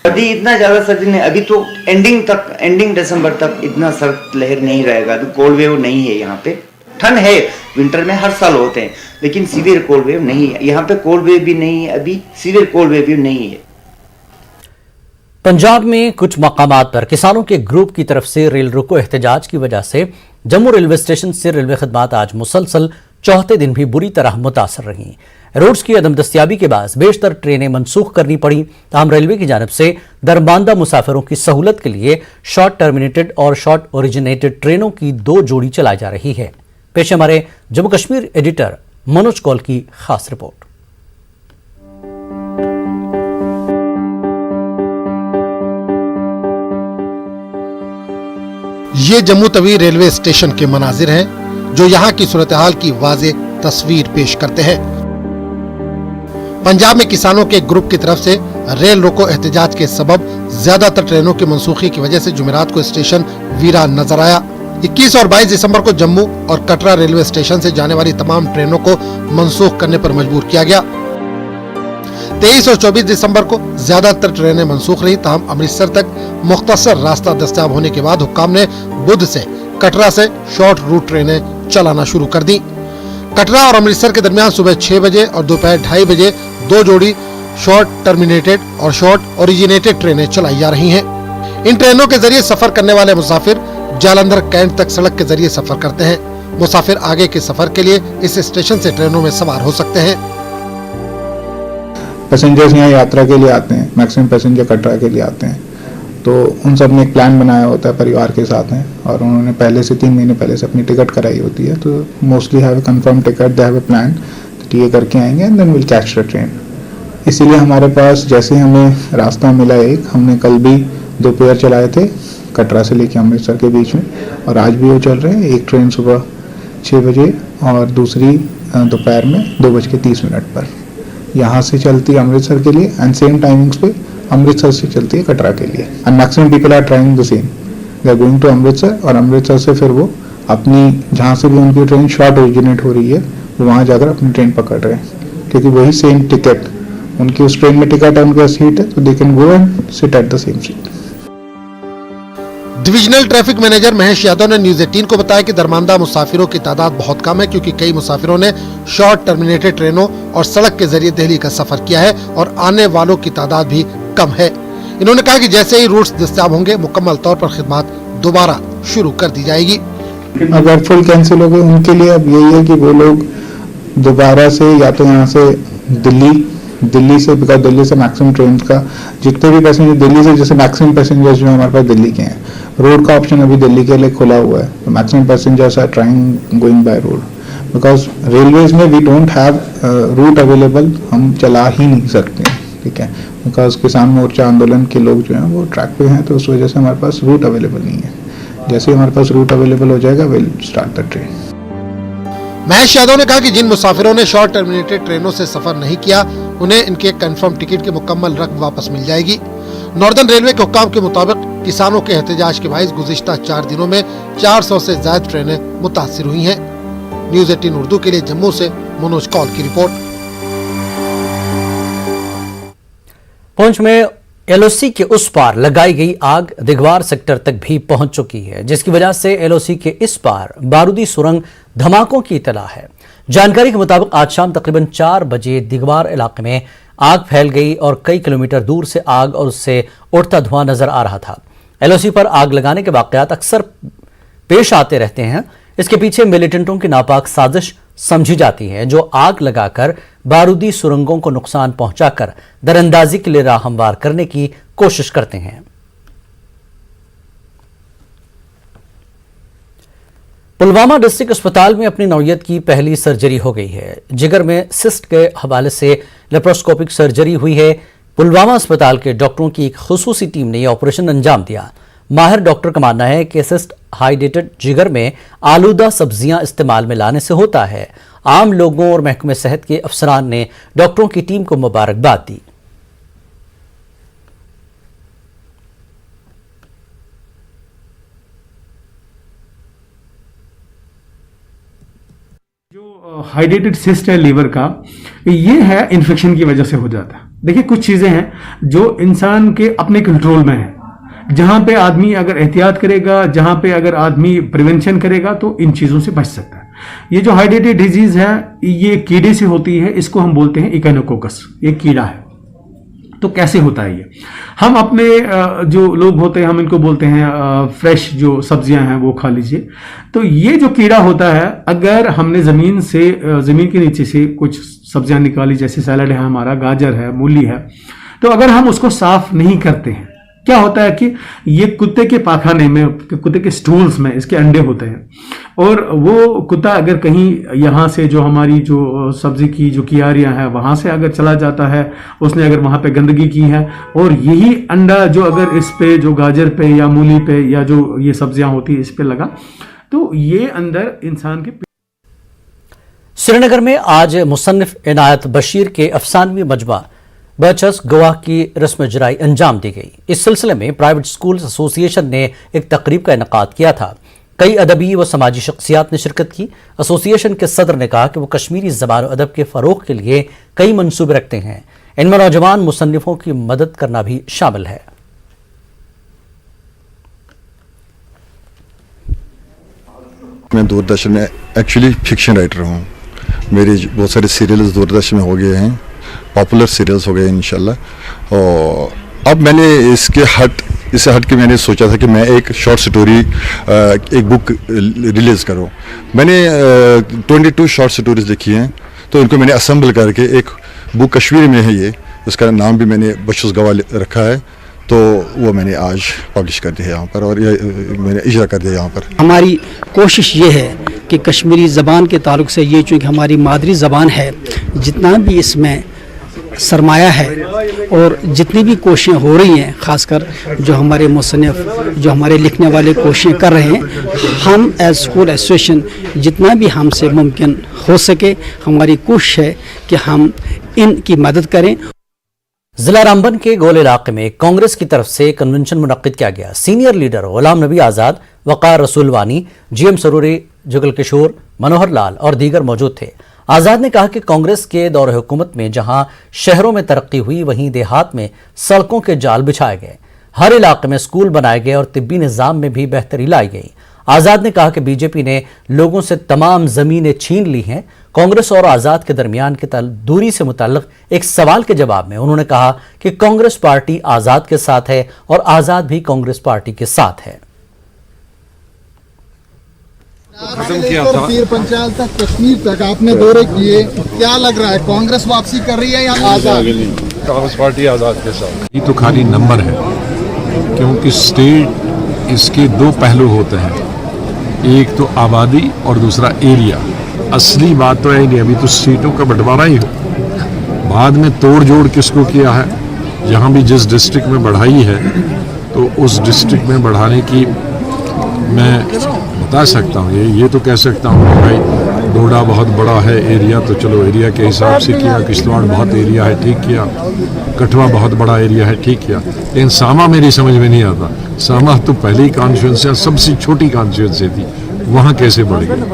अभी इतना ज़्यादा सर्दी नहीं, अभी तो एंडिंग दिसंबर तक इतना सर्द लहर नहीं रहेगा। अभी कोल्ड वेव नहीं है यहाँ पे। ठंड है, विंटर में हर साल होते हैं, लेकिन सीवियर कोल्ड वेव नहीं है यहाँ पे। कोल्ड वेव भी नहीं है, अभी सीवियर कोल्ड वेव भी नहीं है। पंजाब में कुछ मकामात पर किसानों के ग्रुप की तरफ से रेल रोको एहतजाज की वजह से जम्मू रेलवे स्टेशन से रेलवे खदमात आज मुसलसल चौथे दिन भी बुरी तरह मुतासर रही। रोड्स की अदम दस्तियाबी के बाद बेशतर ट्रेनें मनसूख करनी पड़ी। ताहम रेलवे की जानब से दरमानदा मुसाफिरों की सहूलत के लिए शॉर्ट टर्मिनेटेड और शॉर्ट ओरिजिनेटेड ट्रेनों की 2 जोड़ी चलाई जा रही है। पेश हमारे जम्मू कश्मीर एडिटर मनोज कौल की खास रिपोर्ट। ये जम्मू तवी रेलवे स्टेशन के मनाजिर हैं जो यहाँ की सूरत हाल की वाज़ेह तस्वीर पेश करते हैं। पंजाब में किसानों के ग्रुप की तरफ से रेल रोको एहतजाज के सबब ज्यादातर ट्रेनों की मनसूखी की वजह से जुमेरात को स्टेशन वीरान नजर आया। 21 और 22 दिसंबर को जम्मू और कटरा रेलवे स्टेशन से जाने वाली तमाम ट्रेनों को मनसूख करने पर मजबूर किया गया। 23 और 24 दिसंबर को ज्यादातर ट्रेनें मनसूख रही। ताहम अमृतसर तक मुख्तसर रास्ता दस्तयाब होने के बाद हुक्काम ने बुध से कटरा से शॉर्ट रूट ट्रेनें चलाना शुरू कर दी। कटरा और अमृतसर के दरमियान सुबह 6 बजे और दोपहर 2:30 बजे 2 जोड़ी शॉर्ट टर्मिनेटेड और शॉर्ट ओरिजिनेटेड ट्रेनें चलाई जा रही हैं। इन ट्रेनों के जरिए सफर करने वाले मुसाफिर जालंधर कैंट तक सड़क के जरिए सफर करते हैं। मुसाफिर आगे के सफर के लिए इस स्टेशन से ट्रेनों में सवार हो सकते हैं। पैसेंजर्स यहाँ यात्रा के लिए आते हैं, मैक्सिमम पैसेंजर कटरा के लिए आते हैं, तो उन सब ने एक प्लान बनाया होता है परिवार के साथ हैं और उन्होंने पहले से 3 महीने पहले से अपनी टिकट कराई होती है। तो mostly have a confirm ticket, they have a plan, तो ये करके आएंगे and then will catch the train. इसीलिए हमारे पास जैसे हमें रास्ता मिला एक, हमने कल भी 2 पेयर चलाए थे कटरा से लेके अमृतसर के बीच में और आज भी वो चल रहे हैं। एक ट्रेन सुबह 6 बजे और दूसरी दोपहर में 2:30 पर यहाँ से चलती है अमृतसर के लिए एंड सेम टाइमिंग्स पे अमृतसर से चलती है कटरा के लिए। And maximum people are trying the same, they are going to Amritsar और अमृतसर से फिर वो अपनी जहाँ से भी उनकी ट्रेन शॉर्ट ओरिजिनेट हो रही है वो वहाँ जाकर अपनी ट्रेन पकड़ रहे हैं, क्योंकि वही सेम टिकट उनकी उस ट्रेन में टिकट है, उनका सीट है, तो they can go and sit at the same seat. Divisional traffic manager Mahesh Yadav ने न्यूज 18 को बताया कि दरमानदा मुसाफिरों की तादाद बहुत कम है, क्योंकि कई मुसाफिरों ने शॉर्ट टर्मिनेटेड ट्रेनों और सड़क के जरिए दिल्ली का सफर किया है और आने वालों की तादाद भी कम है। इन्होंने कहा कि जैसे ही रूट्स दस्तयाब होंगे, मुकम्मल तौर पर खिदमत दोबारा शुरू कर दी जाएगी। अगर फुल कैंसिल हो गए उनके लिए अब यही है कि वो लोग दोबारा से या तो यहाँ से दिल्ली से, बिकॉज दिल्ली से मैक्सिमम ट्रेन का जितने भी पैसेंजर दिल्ली से, जैसे मैक्सिमम पैसेंजर्स जो हमारे पास दिल्ली के हैं, रोड का ऑप्शन अभी दिल्ली के लिए खुला हुआ है, तो maximum passengers are trying going by road, because railways में we don't have route available, हम चला ही नहीं सकते, ठीक है, बिकॉज किसान मोर्चा आंदोलन के लोग जो हैं वो ट्रैक पे हैं, तो उस वजह से हमारे पास रूट अवेलेबल नहीं है। जैसे ही हमारे पास रूट अवेलेबल हो जाएगा, will start the train. Mahesh Yadav ने कहा कि जिन मुसाफिरों ने शॉर्ट टर्मिनेटेड ट्रेनों से सफर नहीं किया, उन्हें इनके कंफर्म टिकट की मुकम्मल रकम वापस मिल जाएगी। नॉर्दर्न रेलवे के हुक्काम के मुताबिक किसानों के एहतजाज के बाइस गुज़िश्ता 4 दिनों में 400 से ज्यादा ट्रेनें मुतासिर हुई हैं। न्यूज 18 उर्दू के लिए जम्मू से मनोज कौल की रिपोर्ट। पुंछ में एलओसी के उस पार लगाई गई आग दिगवार सेक्टर तक भी पहुंच चुकी है, जिसकी वजह से एलओसी के इस पार बारूदी सुरंग धमाकों की इतला है। जानकारी के मुताबिक आज शाम तकरीबन 4 बजे दिगवार इलाके में आग फैल गई और कई किलोमीटर दूर से आग और उससे उठता धुआं नजर आ रहा था। एलओसी पर आग लगाने के वाकयात अक्सर पेश आते रहते हैं। इसके पीछे मिलिटेंटों की नापाक साजिश समझी जाती है, जो आग लगाकर बारूदी सुरंगों को नुकसान पहुंचाकर दरअंदाजी के लिए राह हमवार करने की कोशिश करते हैं। पुलवामा डिस्ट्रिक्ट अस्पताल में अपनी नौयत की पहली सर्जरी हो गई है। जिगर में सिस्ट के हवाले से लेप्रोस्कोपिक सर्जरी हुई है। पुलवामा अस्पताल के डॉक्टरों की एक खुसूसी टीम ने यह ऑपरेशन अंजाम दिया। माहिर डॉक्टर का मानना है कि सिस्ट हाइड्रेटेड जिगर में आलूदा सब्जियां इस्तेमाल में लाने से होता है। आम लोगों और महकमे सेहत के अफसरान ने डॉक्टरों की टीम को मुबारकबाद दी। जो हाइड्रेटेड सिस्ट है लीवर का, ये है इन्फेक्शन की वजह से हो जाता है। देखिए, कुछ चीजें हैं जो इंसान के अपने कंट्रोल में है। जहां पे आदमी अगर एहतियात करेगा, जहां पे अगर आदमी प्रिवेंशन करेगा, तो इन चीजों से बच सकता है। ये जो हाइड्रेटेड डिजीज है, ये कीड़े से होती है। इसको हम बोलते हैं इकोनोकोकस, ये कीड़ा है। तो कैसे होता है ये? हम अपने जो लोग होते हैं, हम इनको बोलते हैं फ्रेश जो सब्जियां हैं वो खा लीजिए। तो ये जो कीड़ा होता है, अगर हमने जमीन के नीचे से कुछ सब्जियां निकाली, जैसे सैलड है हमारा, गाजर है, मूली है, तो अगर हम उसको साफ नहीं करते हैं, क्या होता है कि ये कुत्ते के पाखाने में, कुत्ते के स्टूल्स में इसके अंडे होते हैं, और वो कुत्ता अगर कहीं यहाँ से जो हमारी जो सब्जी की जो कियारियां हैं वहां से अगर चला जाता है, उसने अगर वहां पे गंदगी की है, और यही अंडा जो अगर इस पे, जो गाजर पे या मूली पे या जो ये सब्जियां होती है इस पे लगा, तो ये अंदर इंसान के। श्रीनगर में आज मुसन्निफ इनायत बशीर के अफसानवी मजमा बचस गवाह की रस्म इजराई अंजाम दी गई। इस सिलसिले में प्राइवेट स्कूल एसोसिएशन ने एक तकरीब का इनेकाद किया था। कई अदबी व समाजी शख्सियात ने शिरकत की। एसोसिएशन के सदर ने कहा कि वो कश्मीरी ज़बान और अदब के फ़रोग़ के लिए कई मंसूबे रखते हैं। इनमें नौजवान मुसन्निफों की मदद करना भी शामिल है। मैं दूरदर्शन में एक्चुअली फिक्शन राइटर हूँ। मेरे बहुत सारे सीरियल्स दूरदर्शन में हो गए हैं, पॉपुलर सीरियल्स हो गए इंशाल्लाह। और अब मैंने इससे हट के मैंने सोचा था कि मैं एक शॉर्ट स्टोरी, एक बुक रिलीज़ करूं। मैंने 22 शॉर्ट स्टोरीज लिखी हैं, तो इनको मैंने असेंबल करके एक बुक कश्मीरी में है ये, उसका नाम भी मैंने बशुस गवाह रखा है। तो वो मैंने आज पब्लिश कर दिया यहाँ पर, और ये मैंने इजरा कर दिया यहाँ पर। हमारी कोशिश ये है कि कश्मीरी ज़बान के ताल्लुक से, ये चूँकि हमारी मादरी ज़बान है, जितना भी इसमें सरमाया है और जितनी भी कोशिशें हो रही हैं, ख़ासकर जो हमारे मुसन्निफ़, जो हमारे लिखने वाले कोशिशें कर रहे हैं, हम एज स्कूल एसोसिएशन जितना भी हमसे मुमकिन हो सके, हमारी कोशिश है कि हम इनकी मदद करें। जिला रामबन के गोल इलाके में कांग्रेस की तरफ से कन्वेंशन मुनक्किद किया गया। सीनियर लीडर गुलाम नबी आज़ाद, वक़ार रसूलवानी, GM सरूरी, जुगल किशोर, मनोहर लाल और दीगर मौजूद थे। आज़ाद ने कहा कि कांग्रेस के दौर हुकूमत में जहां शहरों में तरक्की हुई, वहीं देहात में सड़कों के जाल बिछाए गए। हर इलाके में स्कूल बनाए गए और तिब्बी निजाम में भी बेहतरी लाई गई। आजाद ने कहा कि बीजेपी ने लोगों से तमाम जमीनें छीन ली हैं। कांग्रेस और आजाद के दरमियान की दूरी से मुताल्लिक एक सवाल के जवाब में उन्होंने कहा कि कांग्रेस पार्टी आजाद के साथ है और आजाद भी कांग्रेस पार्टी के साथ है। पीर पंचाल तक, कश्मीर तक आपने दौरे किए, क्या लग रहा है, कांग्रेस वापसी कर रही है या आजाद? कांग्रेस पार्टी आजाद के साथ। ये तो खाली नंबर है, क्योंकि स्टेट इसके दो पहलू होते हैं, एक तो आबादी और दूसरा एरिया। असली बात तो है नहीं, अभी तो सीटों का बंटवारा ही हो, बाद में तोड़ जोड़ किसको किया है। जहाँ भी जिस डिस्ट्रिक्ट में बढ़ाई है तो उस डिस्ट्रिक्ट में बढ़ाने की मैं बता सकता हूँ, ये तो कह सकता हूँ कि भाई डोडा बहुत बड़ा है एरिया, तो चलो एरिया के हिसाब से किया। किश्तवाड़ बहुत एरिया है, ठीक किया। कठुआ बहुत बड़ा एरिया है, ठीक किया। लेकिन सामा मेरी समझ में नहीं आता, सामा तो पहली कॉन्स्टिट्यूंसी, सबसे छोटी कॉन्स्टिट्यूंसी थी, वहाँ कैसे बढ़ गई।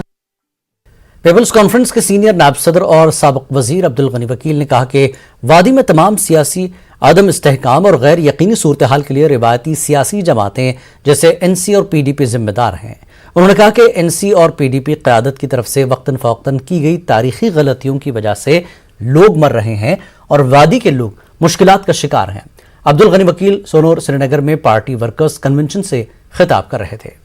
पीपल्स कॉन्फ्रेंस के सीनियर नायब सदर और साबिक वजीर अब्दुल गनी वकील ने कहा कि वादी में तमाम सियासी आदम इस्तेहकाम और गैर यकीनी सूरत हाल के लिए रिवायती सियासी जमातें जैसे एनसी और पीडीपी जिम्मेदार हैं। उन्होंने कहा कि एनसी और पीडीपी क़यादत की तरफ से वक्तन फ़वक्तन की गई तारीखी गलतियों की वजह से लोग मर रहे हैं और वादी के लोग मुश्किलात का शिकार हैं। अब्दुल गनी वकील सोनोर श्रीनगर में पार्टी वर्कर्स कन्वेंशन से खिताब कर रहे थे।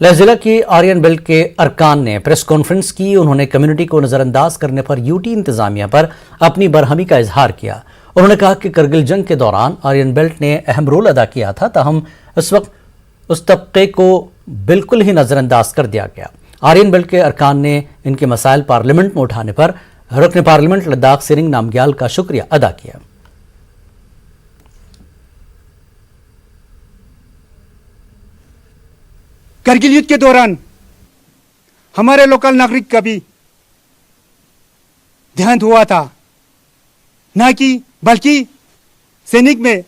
लेह जिला की आर्यन बेल्ट के अरकान ने प्रेस कॉन्फ्रेंस की। उन्होंने कम्युनिटी को नजरअंदाज करने पर यूटी इंतजामिया पर अपनी बरहमी का इजहार किया। उन्होंने कहा कि करगिल जंग के दौरान आर्यन बेल्ट ने अहम रोल अदा किया था, ताहम इस वक्त उस तबके को बिल्कुल ही नजरअंदाज कर दिया गया। आर्यन बेल्ट के अरकान ने इनके मसाइल पार्लियामेंट में उठाने पर रुकन पार्लियामेंट लद्दाख सिरिंग नामग्याल का शुक्रिया अदा किया। करगिल युद्ध के दौरान हमारे लोकल नागरिक का भी देहांत हुआ था, ना कि बल्कि सैनिक में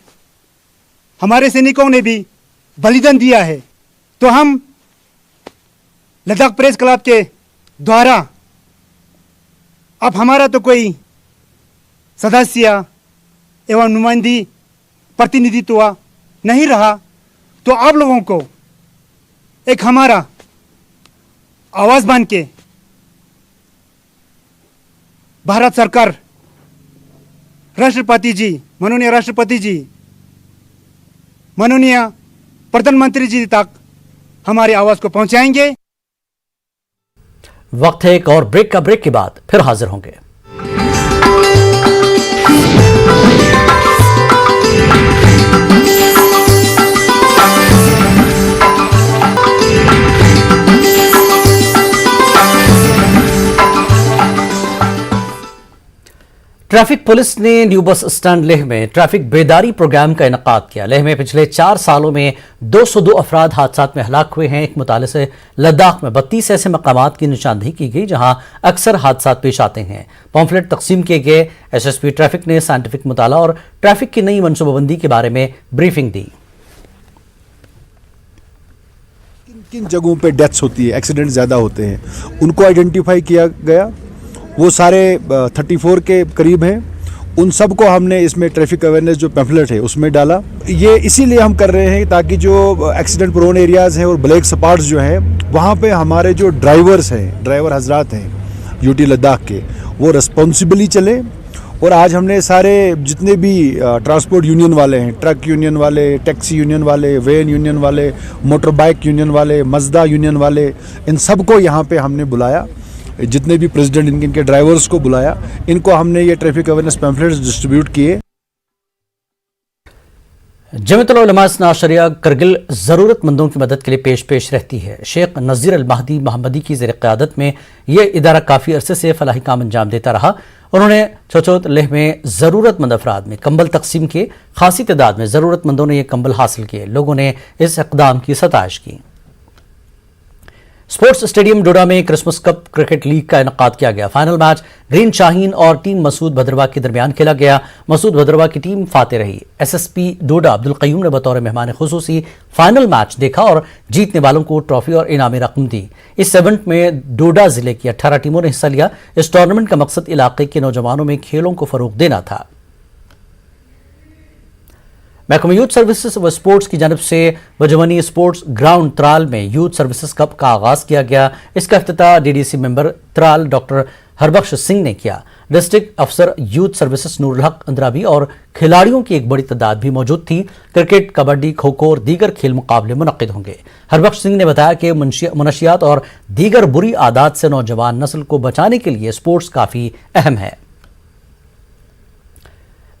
हमारे सैनिकों ने भी बलिदान दिया है। तो हम लद्दाख प्रेस क्लब के द्वारा अब हमारा तो कोई सदस्य एवं नुमाइंदी प्रतिनिधित्व नहीं रहा, तो आप लोगों को एक हमारा आवाज बन के भारत सरकार, राष्ट्रपति जी, माननीय राष्ट्रपति जी, माननीय प्रधानमंत्री जी तक हमारी आवाज को पहुंचाएंगे। वक्त है एक और ब्रेक का। ब्रेक के बाद फिर हाजिर होंगे। ट्रैफिक पुलिस ने न्यू बस स्टैंड लेह में ट्रैफिक बेदारी प्रोग्राम का इनकाद किया। लेह में पिछले 4 सालों में 202 अफराद हादसात में हलाक हुए हैं। एक मुताले से लद्दाख में 32 ऐसे मकामात की निशानदेही की गई जहां अक्सर हादसात पेश आते हैं। पॉम्फलेट तकसीम किए गए। एसएसपी ट्रैफिक ने साइंटिफिक मुताला और ट्रैफिक की नई मनसूबाबंदी के बारे में ब्रीफिंग दी। किन जगहों पे डेथ्स होती है, एक्सीडेंट ज़्यादा होते हैं, उनको आइडेंटिफाई किया गया। वो सारे 34 के करीब हैं। उन सब को हमने इसमें ट्रैफिक अवेयरनेस जो पैम्फलेट है उसमें डाला। ये इसीलिए हम कर रहे हैं ताकि जो एक्सीडेंट प्रोन एरियाज़ हैं और ब्लैक स्पॉट्स जो हैं वहाँ पे हमारे जो ड्राइवर्स हैं, ड्राइवर हजरात हैं यूटी लद्दाख के, वो रिस्पॉन्सिबली चले। और आज हमने सारे जितने भी ट्रांसपोर्ट यूनियन वाले हैं, ट्रक यूनियन वाले, टैक्सी यूनियन वाले, वैन यूनियन वाले, मोटर बाइक यूनियन वाले, मजदा यूनियन वाले, इन सबको यहाँ पे हमने बुलाया। जितने भी प्रेसिडेंट इनके ड्राइवर्स को बुलाया, इनको हमने ये ट्रैफिक अवेयरनेस पैम्फलेट्स डिस्ट्रीब्यूट किए। जमीयतुल उलमा इस्ना अशरिया करगिल ज़रूरतमंदों की मदद के लिए पेश रहती है। शेख नज़ीर अल महदी मोहम्मदी की ज़ेर क़यादत में यह इदारा काफ़ी अरसे से फलाही काम अंजाम देता रहा। उन्होंने चौचौत लेह में ज़रूरतमंद अफराद में कंबल तकसीम किए। खासी तादाद में ज़रूरतमंदों ने यह कंबल हासिल किए। लोगों ने इस इक़दाम की सताइश की। स्पोर्ट्स स्टेडियम डोडा में क्रिसमस कप क्रिकेट लीग का इनेकाद किया गया। फाइनल मैच ग्रीन शाहीन और टीम मसूद भद्रवा के दरमियान खेला गया। मसूद भद्रवा की टीम फाते रही। एसएसपी डोडा अब्दुल कयूम ने बतौर मेहमान खुसूसी फाइनल मैच देखा और जीतने वालों को ट्रॉफी और इनामी रकम दी। इस इवेंट में डोडा जिले की 18 टीमों ने हिस्सा लिया। इस टूर्नामेंट का मकसद इलाके के नौजवानों में खेलों को फरोग देना था। महकमा यूथ सर्विसेज व स्पोर्ट्स की जानब से बजवनी स्पोर्ट्स ग्राउंड त्राल में यूथ सर्विसेज कप का आगाज किया गया। इसका इफ्तिताह DDC member Tral doctor Harbakhsh Singh ने किया। डिस्ट्रिक्ट अफसर यूथ सर्विसेज नूरुल हक अंद्राबी और खिलाड़ियों की एक बड़ी तादाद भी मौजूद थी। क्रिकेट, कबड्डी, खो खो और दीगर खेल मुकाबले मुनक्किद होंगे। हरबख्श सिंह ने बताया कि मुनशियात और दीगर बुरी आदत से नौजवान नस्ल को बचाने के लिए स्पोर्ट्स काफी अहम है।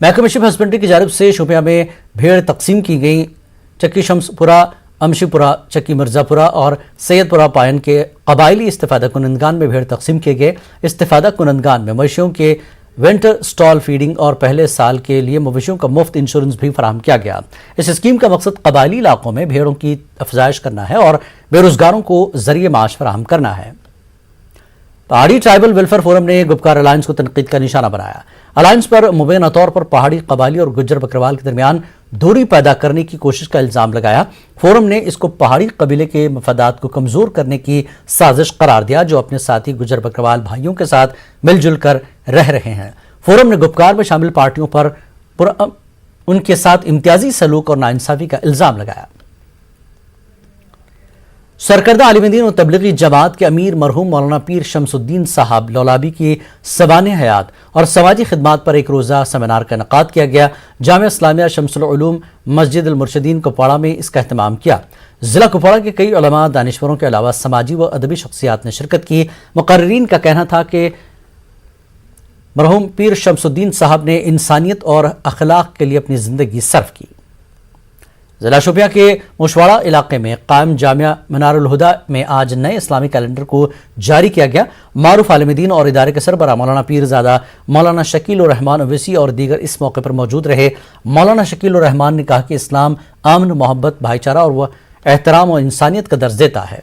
महकमा शिप हस्बेंड्री की जानिब से शोपियां में भेड़ तकसीम की गई। चक्की शम्सपुरा, अमशीपुरा, चक्की मिर्जापुरा और सैयदपुरा पायन के कबायली इस्तिफादा कुनंदगान में भेड़ तकसीम किए गए। इस्तिफादा कुनंदगान में मवेशियों के विंटर स्टॉल फीडिंग और पहले साल के लिए मवेशियों का मुफ्त इंश्योरेंस भी फराहम किया गया। इस स्कीम का मकसद कबायली इलाकों में भेड़ों की अफजाइश करना है और बेरोजगारों को जरिए माश फराहम करना है। पहाड़ी ट्राइबल वेलफेयर फोरम ने गुपकार अलायंस को तनकीद का निशाना बनाया। अलायंस पर मुबैना तौर पर पहाड़ी कबायली और गुज्जर बकरवाल के दरमियान दूरी पैदा करने की कोशिश का इल्जाम लगाया। फोरम ने इसको पहाड़ी कबीले के मफादात को कमजोर करने की साजिश करार दिया, जो अपने साथी गुज्जर बकरवाल भाइयों के साथ मिलजुल कर रह रहे हैं। फोरम ने गुपकार में शामिल पार्टियों पर उनके साथ इम्तियाजी सलूक और नाइंसाफी का इल्जाम लगाया। सरकर्दा आलिम-ए-दीन और तबलीगी जमात के अमीर मरहूम मौलाना पीर शमसुद्दीन साहब लौलाबी की सवाने हयात और समाजी खिदमात पर एक रोज़ा सेमिनार का इनेकाद किया गया। जामिया इस्लामिया शम्सुल उलूम मस्जिद अल मुर्शिदीन कुपवाड़ा में इसका एहतमाम किया। जिला कुपवाड़ा के कई उलमा, दानिश्वरों के अलावा समाजी व अदबी शख्सियात ने शिरकत की। मुकर्रिरीन का कहना था कि मरहूम पीर शमसुद्दीन साहब ने इंसानियत और अखलाक के लिए अपनी जिंदगी सर्फ की। जिला शोपिया के मुशवाड़ा इलाके में कायम जामिया मनारुल हुदा में आज नए इस्लामी कैलेंडर को जारी किया गया। मारूफ आलिम-ए-दीन और इदारे के सरबराह मौलाना पीरजादा मौलाना शकील उर रहमान ओवैसी और दीगर इस मौके पर मौजूद रहे। मौलाना शकील उर रहमान ने कहा कि इस्लाम अमन, मोहब्बत, भाईचारा और एहतराम और इंसानियत का दर्ज देता है।